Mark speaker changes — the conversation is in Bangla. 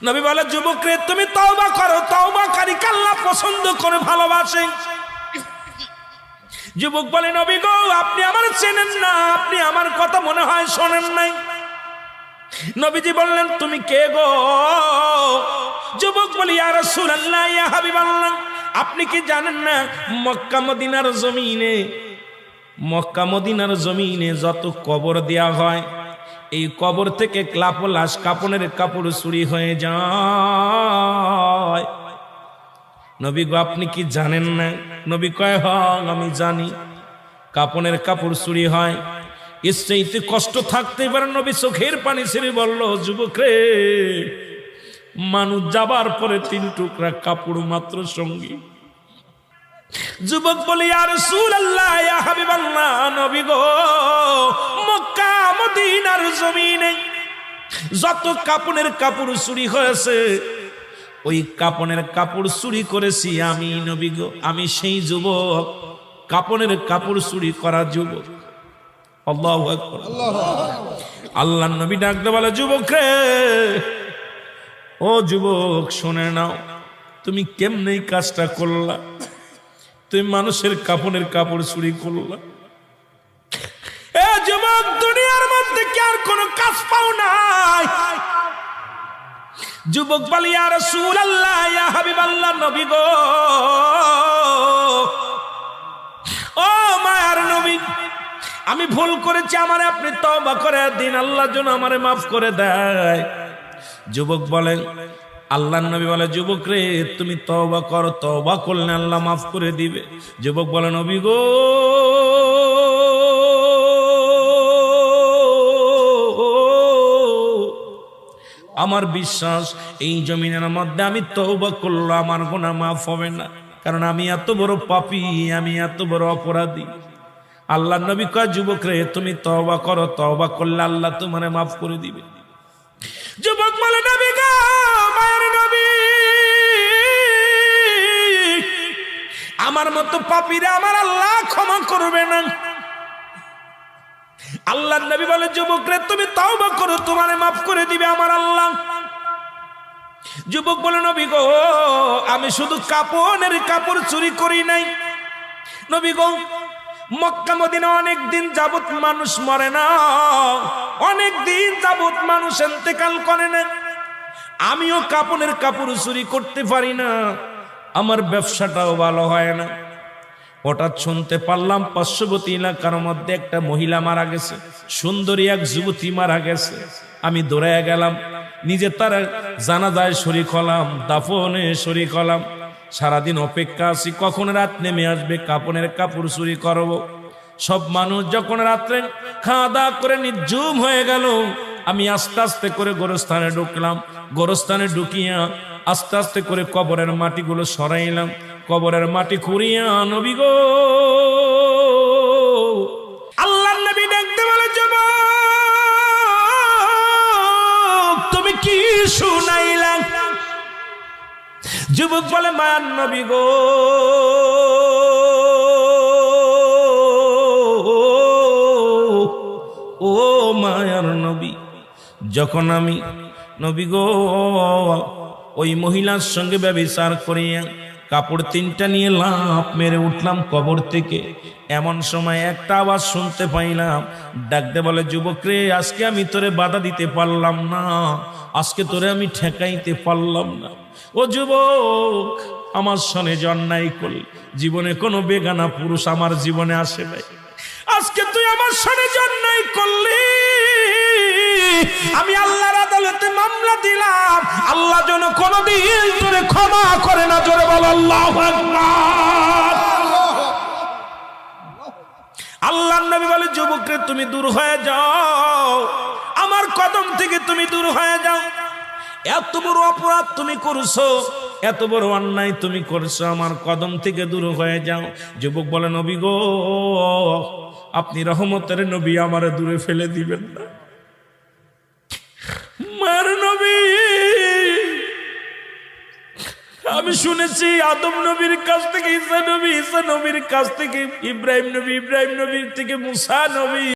Speaker 1: নবী বলে, যুবক রে তুমি তওবা করো, তওবাকারীকে আল্লাহ পছন্দ করে ভালোবাসেন। যুবক বলে, নবী গো আপনি আমার চেনেন না, আপনি আমার কথা মনে হয় শোনেন নাই। নবীজি বললেন, তুমি কে গো? যুবক বলি, ইয়া রাসূলুল্লাহ, ইয়া হাবিবাল্লাহ, আপনি কি জানেন না মক্কা মদিনার জমিনে যত কবর দেয়া হয়, এই কবর থেকে লাশ কাপনের কাপড় চুরি হয়ে যায়। নবী গো আপনি কি জানেন না? নবী কয়, হ্যাঁ আমি জানি, কাপনের কাপড় চুরি হয়। এর চাইতে কষ্ট থাকতে পারে? নবী চোখের পানি ছেড়ে বলল, যুবক রে, মানুষ যাবার পরে 3 টুকরা কাপড় মাত্র সঙ্গী। যুবক বলে, ইয়া রাসূলুল্লাহ, ইয়া হাবিবাল্লাহ, নবী গো মক্কা মদিনার জমিনে যত কাপনের কাপড় চুরি হয়েছে, ওই কাপনের কাপড় চুরি করেছি আমি নবী গো, আমি সেই যুবক, কাপনের কাপড় চুরি করা যুবক। আল্লাহু আকবার। আল্লাহর নবী ডাকতে বলে, যুবক রে, ও যুবক শুনে নাও, তুমি কেমনে এই কাজটা করলা? তুমি মানুষের কাপনের কাপড় চুরি করলা। এ যুবক, দুনিয়ার মধ্যে কি আর কোনো কাজ পাও নাই? যুবক বলে, ইয়া রাসূলুল্লাহ, ইয়া হাবিবাল্লাহ, নবী গো, ও মায়ার নবী, আমি ভুল করেছি, আমারে আপনি তওবা করে দিন, আল্লাহ যেন আমারে মাফ করে দেয়। যুবক বলে, আল্লাহর নবী বলে, যুবক রে তুমি তওবা করো, তওবা করলে আল্লাহ মাফ করে দিবে। যুবক বলে, নবী গো আমার বিশ্বাস এই জমিনের মধ্যে আমি তওবা করলে আমার গুনাহ মাফ হবে না, কারণ আমি এত বড় পাপী, আমি এত বড় অপরাধী। আল্লাহর নবী কয়, যুবক রে তুমি তওবা করো, তওবা করলে আল্লাহ তোমারে মাফ করে দিবে। যুবক বলে, নবী গো মায়ের নবী, আমার মতো পাপীরা আমার আল্লাহ ক্ষমা করবে না। আল্লাহর নবী বলে, যুবক রে তুমি তওবা করো, তোমারে মাফ করে দিবে আমার আল্লাহ। যুবক বলে, নবী গো আমি শুধু কাপনের কাপড় চুরি করি নাই। নবী গো মক্কা মদিনা অনেক দিন যাবত মানুষ মরে না, অনেক দিন যাবত মানুষ ইন্তেকাল করে না, আমিও কাপনের কাপড় চুরি করতে পারি না, আমার ব্যবসাটাও ভালো হয় না। হঠাৎ শুনতে পারলাম পার্শ্ববর্তী এলাকার মধ্যে একটা মহিলা মারা গেছে, সুন্দরী এক যুবতী মারা গেছে। আমি দৌড়ায় গেলাম, নিজে তার জানাজায় শরীক হলাম, দাফনে শরীক হলাম। সারাদিন অপেক্ষা আছি কখন রাত নেমে আসবে, কাপনের কাপড় চুরি করব। সব মানুষ যখন রাত্রে খাওয়া দাওয়া করে নির্জুম হয়ে গেল, আমি আস্তে আস্তে করে গোরস্থানে ঢুকলাম। গোরস্থানে ঢুকিয়া আস্তে আস্তে করে কবরের মাটিগুলো সরাইলাম। কবরের মাটি খুঁড়িয়া নবী গো আল্লাহর নবী ডাকতে বলে, যুবক তুমি কি শুনাইলা? যুবক বলে, মায়ার নবী গো ও মায়ার নবী, যখন আমি নবী গো ওই মহিলার সঙ্গে ব্যভিচার করিয়া কাপড় 3টা নিয়ে লাফ মেরে উঠলাম কবর থেকে, এমন সময় একটা আওয়াজ শুনতে পাইলাম, ডাকতে বলে, যুবক রে আজকে আমি তোরে বাধা দিতে পারলাম না, আজকে তোরে আমি ঠেকাইতে পারলাম না। ও যুবক, আমার সনে অন্যায় করলি, জীবনে কোনো বেগানা পুরুষ আমার জীবনে আসে নাই, আজকে তুই আমার সনে অন্যায় করলি, আমি আল্লাহর আদালতে মামলা দিলাম, আল্লাহ যেন কোনদিন তোরে ক্ষমা করে না। জোরে বল আল্লাহু আকবার। আল্লাহর নবী বলে, যুবক রে তুমি দূর হয়ে যাও, আমার কদম থেকে তুমি দূর হয়ে যাও, এত বড় অপরাধ তুমি করছো, এত বড় অন্যায় তুমি করছো, আমার কদম থেকে দূর হয়ে যাও। যুবক বলে, নবী গো আপনি রহমতের নবী, আমারে দূরে ফেলে দিবেন না। মার নবী, আমি শুনেছি আদম নবীর কাছ থেকে ঈসা নবী, ঈসা নবীর কাছ থেকে ইব্রাহিম নবী, ইব্রাহিম নবীর থেকে মুসা নবী,